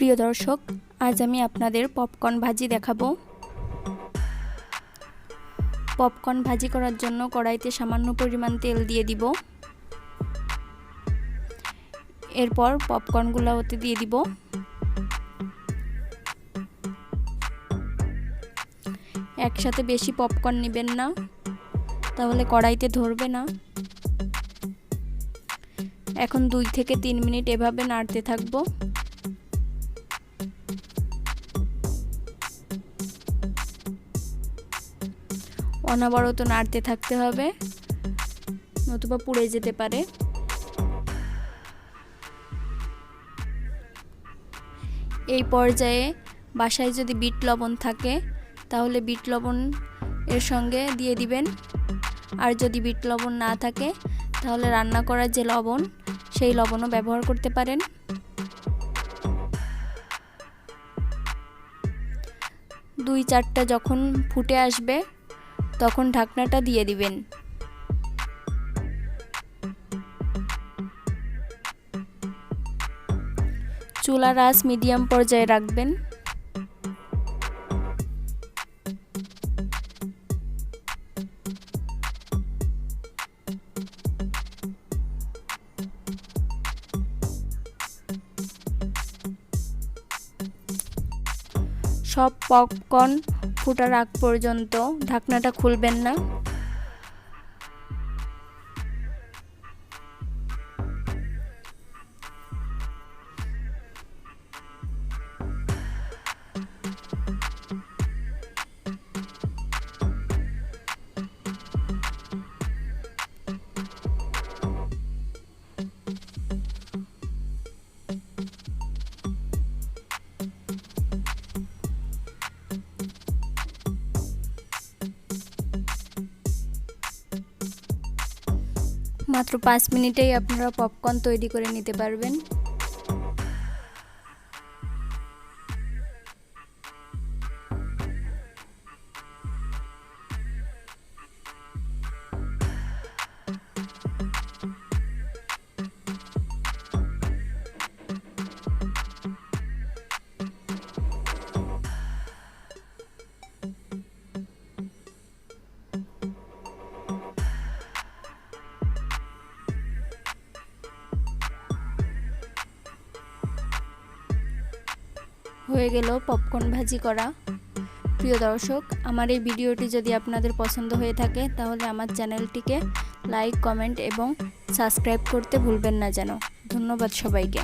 প্রিয় দর্শক, আজ আমি আপনাদের পপকর্ন ভাজি দেখাবো। পপকর্ন ভাজি করার জন্য কড়াইতে সামান্য পরিমাণ তেল দিয়ে দিব। এরপর পপকর্নগুলো ওতে দিয়ে দিব। একসাথে বেশি পপকর্ন নেবেন না, তাহলে কড়াইতে ধরবে না। এখন 2 থেকে 3 মিনিট এভাবে নাড়তে থাকবো। অনবরত নাড়তে থাকতে হবে, নতুবা পুড়ে যেতে পারে। এই পর্যায়ে বাসায় যদি বিট লবণ থাকে তাহলে বিট লবণ এর সঙ্গে দিয়ে দিবেন, আর যদি বিট লবণ না থাকে তাহলে রান্না করার যে লবণ সেই লবণও ব্যবহার করতে পারেন। দুই চারটা যখন ফুটে আসবে তখন ঢাকনাটা দিয়ে দিবেন। চুলার আঁচ মিডিয়াম পর্যায়ে রাখবেন। সব পপকর্ন ফোটার আগ পর্যন্ত ঢাকনাটা খুলবেন না। মাত্র 5 মিনিটেই আপনারা পপকর্ন তৈরি করে নিতে পারবেন। হয়ে গেল পপকর্ন ভাজি করা। প্রিয় দর্শক, আমার এই ভিডিওটি যদি আপনাদের পছন্দ হয়ে থাকে তাহলে আমার চ্যানেলটিকে লাইক, কমেন্ট এবং সাবস্ক্রাইব করতে ভুলবেন না যেন। ধন্যবাদ সবাইকে।